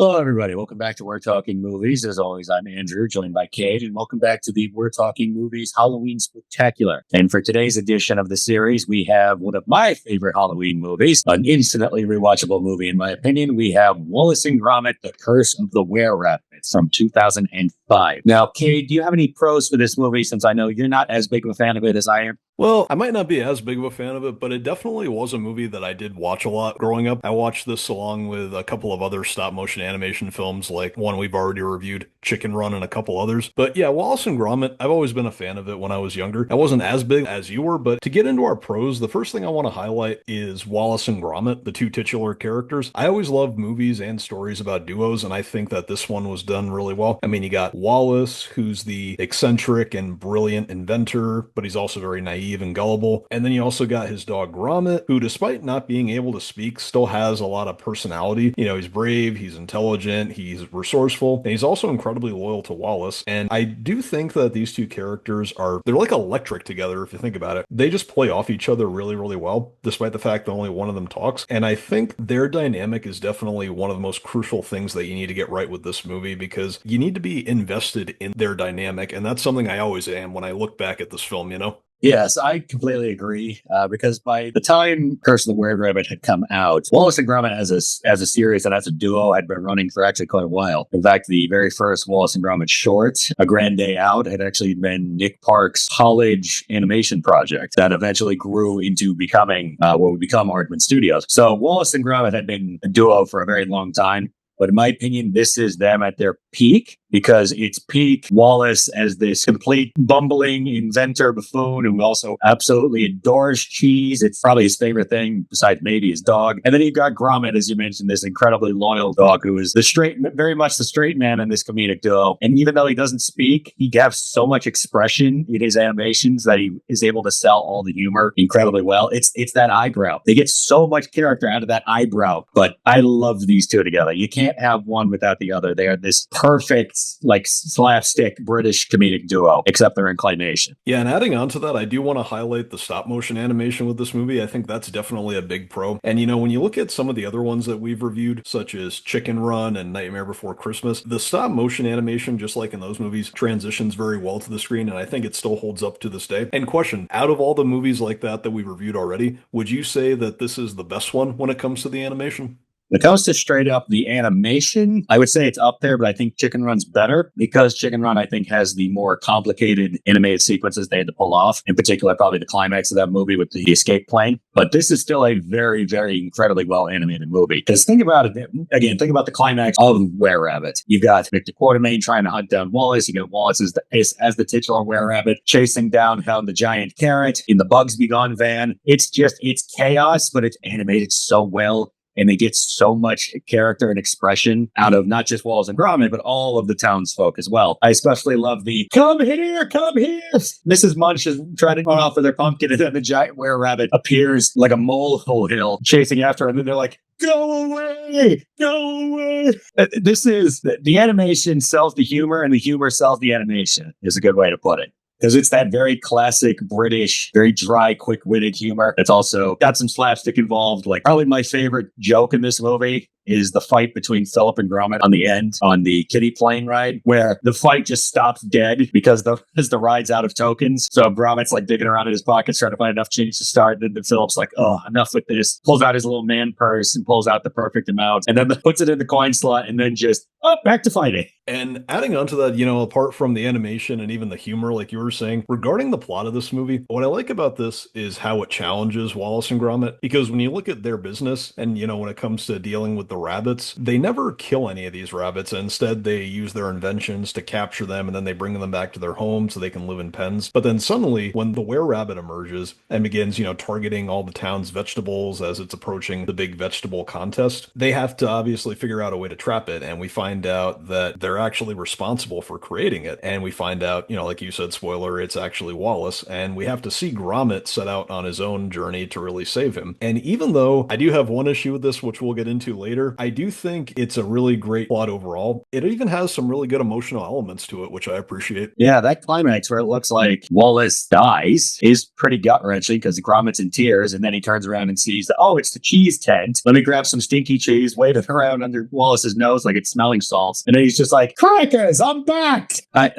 Hello, everybody. Welcome back to We're Talking Movies. As always, I'm Andrew, joined by Kate, and welcome back to the We're Talking Movies Halloween Spectacular. And for today's edition of the series, we have one of my favorite Halloween movies, an instantly rewatchable movie, in my opinion. We have Wallace and Gromit: The Curse of the Were-Rabbit from 2005. Now, Kate, do you have any pros for this movie, since I know you're not as big of a fan of it as I am? Well, I might not be as big of a fan of it, but it definitely was a movie that I did watch a lot growing up. I watched this along with a couple of other stop motion animation films, like one we've already reviewed, Chicken Run, and a couple others. But yeah, Wallace and Gromit, I've always been a fan of it when I was younger. I wasn't as big as you were, but to get into our pros, the first thing I want to highlight is Wallace and Gromit, the two titular characters. I always love movies and stories about duos, and I think that this one was done really well. I mean, you got Wallace, who's the eccentric and brilliant inventor, but he's also very naive and gullible. And then you also got his dog Gromit, who, despite not being able to speak, still has a lot of personality. You know, he's brave, he's intelligent, he's resourceful, and he's also incredibly loyal to Wallace. And I do think that these two characters they're like electric together, if you think about it. They just play off each other really, really well, despite the fact that only one of them talks. And I think their dynamic is definitely one of the most crucial things that you need to get right with this movie, because you need to be invested in their dynamic. And that's something I always am when I look back at this film, you know? Yes, I completely agree. Because by the time Curse of the Were-Rabbit had come out, Wallace and Gromit as a series and as a duo had been running for actually quite a while. In fact, the very first Wallace and Gromit short, A Grand Day Out, had actually been Nick Park's college animation project that eventually grew into becoming what would become Aardman Studios. So Wallace and Gromit had been a duo for a very long time. But in my opinion, this is them at their peak, because it's peak Wallace as this complete bumbling inventor buffoon who also absolutely adores cheese. It's probably his favorite thing, besides maybe his dog. And then you've got Gromit, as you mentioned, this incredibly loyal dog who is very much the straight man in this comedic duo. And even though he doesn't speak, he has so much expression in his animations that he is able to sell all the humor incredibly well. It's that eyebrow. They get so much character out of that eyebrow. But I love these two together. You can't have one without the other. They are this perfect, like, slapstick British comedic duo, except they're in claymation. Yeah, and adding on to that, I do want to highlight the stop motion animation with this movie. I think that's definitely a big pro. And you know, when you look at some of the other ones that we've reviewed, such as Chicken Run and Nightmare Before Christmas, the stop motion animation, just like in those movies, transitions very well to the screen, and I think it still holds up to this day. And question, out of all the movies like that we've reviewed already, would you say that this is the best one when it comes to the animation? When it comes to straight up the animation, I would say it's up there, but I think Chicken Run's better, because Chicken Run, I think, has the more complicated animated sequences they had to pull off. In particular, probably the climax of that movie with the escape plane. But this is still a very, very incredibly well animated movie. Because think about it again, think about the climax of Were-Rabbit. You've got Victor Quartermain trying to hunt down Wallace. You got Wallace as the titular Were-Rabbit chasing down the giant carrot in the Bugs Be Gone van. It's chaos, but it's animated so well. And they get so much character and expression out of not just Wallace and Gromit, but all of the townsfolk as well. I especially love the "come here, come here." Mrs. Munch is trying to run off with their pumpkin, and then the giant were-rabbit appears like a molehill chasing after her, and then they're like, "Go away, go away." This is the animation sells the humor, and the humor sells the animation, is a good way to put it. Because it's that very classic British, very dry, quick-witted humor. It's also got some slapstick involved. Like, probably my favorite joke in this movie is the fight between Philip and Gromit on the end on the kiddie plane ride, where the fight just stops dead because the ride's out of tokens. So Gromit's like digging around in his pockets trying to find enough change to start. And then Philip's like, "Oh, enough with this." Pulls out his little man purse and pulls out the perfect amount, and then puts it in the coin slot, and then just back to fighting. And adding on to that, you know, apart from the animation and even the humor, like you were saying, regarding the plot of this movie, what I like about this is how it challenges Wallace and Gromit. Because when you look at their business and, you know, when it comes to dealing with the rabbits, they never kill any of these rabbits. Instead, they use their inventions to capture them, and then they bring them back to their home so they can live in pens. But then suddenly, when the were-rabbit emerges and begins, you know, targeting all the town's vegetables as it's approaching the big vegetable contest, they have to obviously figure out a way to trap it. And we find out that they're actually responsible for creating it. And we find out, you know, like you said, spoiler, it's actually Wallace. And we have to see Gromit set out on his own journey to really save him. And even though I do have one issue with this, which we'll get into later, later. I do think it's a really great plot overall. It even has some really good emotional elements to it, which I appreciate. Yeah, that climax where it looks like Wallace dies is pretty gut wrenching because Gromit's in tears, and then he turns around and sees, oh, it's the cheese tent. Let me grab some stinky cheese, wave it around under Wallace's nose like it's smelling salts, and then he's just like, "Crackers, I'm back!" I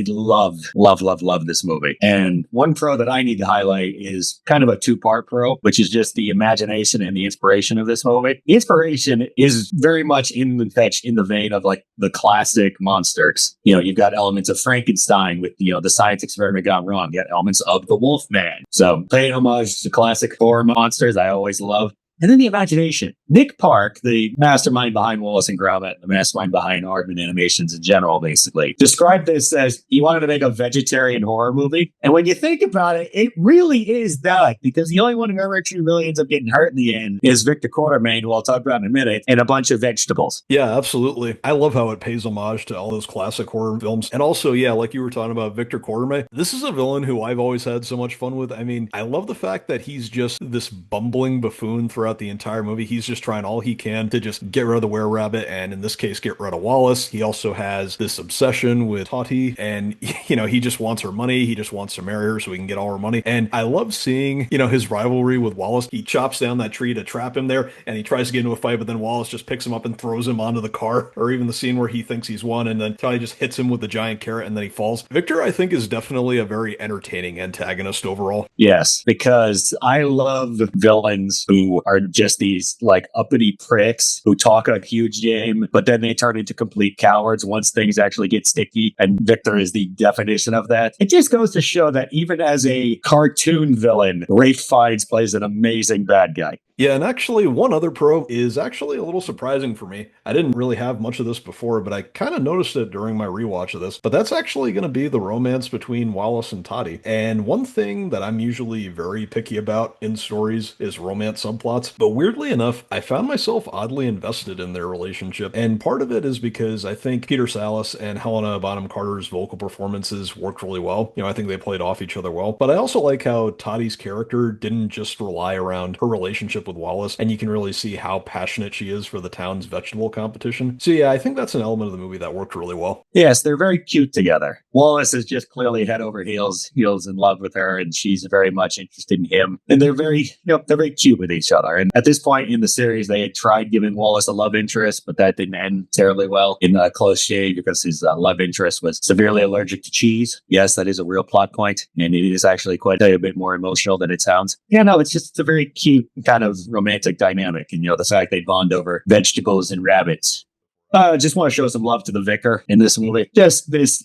love this movie. And one pro that I need to highlight is kind of a two-part pro, which is just the imagination and the inspiration of this movie. The inspiration is very much in the vein of like the classic monsters. You've got elements of Frankenstein with the science experiment gone wrong. You got elements of the Wolfman. So paying homage to classic horror monsters, I always love. And then the imagination. Nick Park, the mastermind behind Wallace and Gromit, the mastermind behind Aardman Animations in general, basically, described this as he wanted to make a vegetarian horror movie. And when you think about it, it really is that, because the only one who ever truly ends up getting hurt in the end is Victor Quartermain, who I'll talk about in a minute, and a bunch of vegetables. Yeah, absolutely. I love how it pays homage to all those classic horror films. And also, yeah, like you were talking about Victor Quartermain, this is a villain who I've always had so much fun with. I mean, I love the fact that he's just this bumbling buffoon throughout the entire movie. He's just trying all he can to just get rid of the were-rabbit, and in this case, get rid of Wallace. He also has this obsession with Tati, and, he just wants her money. He just wants to marry her so he can get all her money. And I love seeing, his rivalry with Wallace. He chops down that tree to trap him there, and he tries to get into a fight, but then Wallace just picks him up and throws him onto the car. Or even the scene where he thinks he's won, and then Tati just hits him with the giant carrot, and then he falls. Victor, I think, is definitely a very entertaining antagonist overall. Yes, because I love villains who are just these like uppity pricks who talk a huge game, but then they turn into complete cowards once things actually get sticky. And Victor is the definition of that. It just goes to show that even as a cartoon villain, Ralph Fiennes plays an amazing bad guy. Yeah, and actually, one other pro is actually a little surprising for me. I didn't really have much of this before, but I kind of noticed it during my rewatch of this. But that's actually going to be the romance between Wallace and Tati. And one thing that I'm usually very picky about in stories is romance subplots. But weirdly enough, I found myself oddly invested in their relationship. And part of it is because I think Peter Sallis and Helena Bonham Carter's vocal performances worked really well. I think they played off each other well. But I also like how Tati's character didn't just rely around her relationship with Wallace, and you can really see how passionate she is for the town's vegetable competition. So yeah, I think that's an element of the movie that worked really well. Yes, they're very cute together. Wallace is just clearly head over heels in love with her, and she's very much interested in him. And they're very cute with each other. And at this point in the series, they had tried giving Wallace a love interest, but that didn't end terribly well in Close Shave because his love interest was severely allergic to cheese. Yes, that is a real plot point, and it is actually quite a bit more emotional than it sounds. Yeah, no, it's a very cute kind of romantic dynamic, and the fact they bond over vegetables and rabbits. Just want to show some love to the vicar in this movie. Just this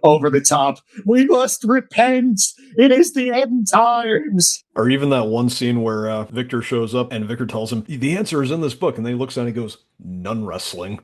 over the top, we must repent, it is the end times. Or even that one scene where Victor shows up and Victor tells him the answer is in this book, and then he looks down and he goes, "Nun wrestling."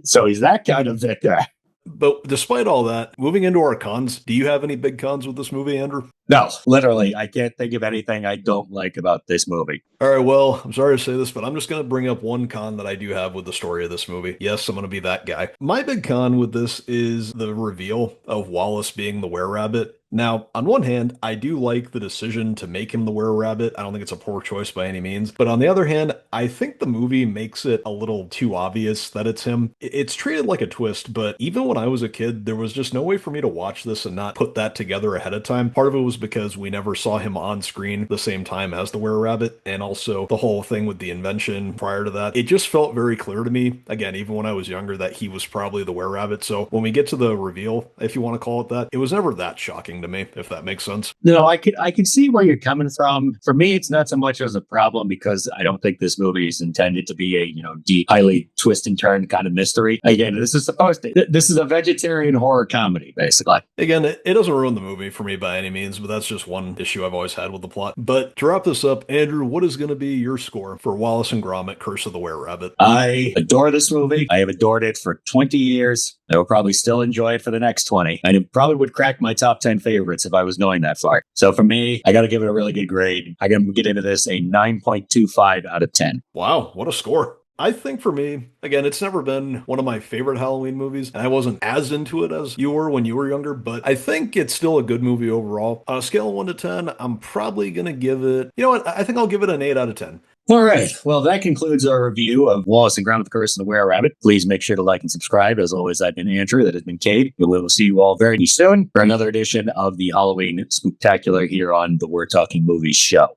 So he's that kind of vicar. But despite all that, moving into our cons, do you have any big cons with this movie, Andrew? No, literally, I can't think of anything I don't like about this movie. All right, well, I'm sorry to say this, but I'm just going to bring up one con that I do have with the story of this movie. Yes, I'm going to be that guy. My big con with this is the reveal of Wallace being the were-rabbit. Now, on one hand, I do like the decision to make him the were-rabbit. I don't think it's a poor choice by any means. But on the other hand, I think the movie makes it a little too obvious that it's him. It's treated like a twist, but even when I was a kid, there was just no way for me to watch this and not put that together ahead of time. Part of it was because we never saw him on screen the same time as the were-rabbit, and also the whole thing with the invention prior to that. It just felt very clear to me, again, even when I was younger, that he was probably the were-rabbit. So when we get to the reveal, if you want to call it that, it was never that shocking to me, if that makes sense. No, I can see where you're coming from. For me, it's not so much as a problem because I don't think this movie is intended to be a deep, highly twist and turn kind of mystery. Again, this is a vegetarian horror comedy, basically. Again, it doesn't ruin the movie for me by any means, but that's just one issue I've always had with the plot. But to wrap this up, Andrew, what is going to be your score for Wallace and Gromit: Curse of the Were-Rabbit? I adore this movie. I have adored it for 20 years. I will probably still enjoy it for the next 20. And it probably would crack my top 10 favorites if I was going that far. So for me, I got to give it a really good grade. I got to get into this a 9.25 out of 10. Wow, what a score. I think for me, again, it's never been one of my favorite Halloween movies, and I wasn't as into it as you were when you were younger, but I think it's still a good movie overall. On a scale of 1 to 10, I'm probably going to give it, you know what, I think I'll give it an 8 out of 10. All right. Well, that concludes our review of Wallace and Gromit: The Curse of the Were-Rabbit. Please make sure to like and subscribe. As always, I've been Andrew. That has been Cade. We will see you all very soon for another edition of the Halloween Spooktacular here on the We're Talking Movies show.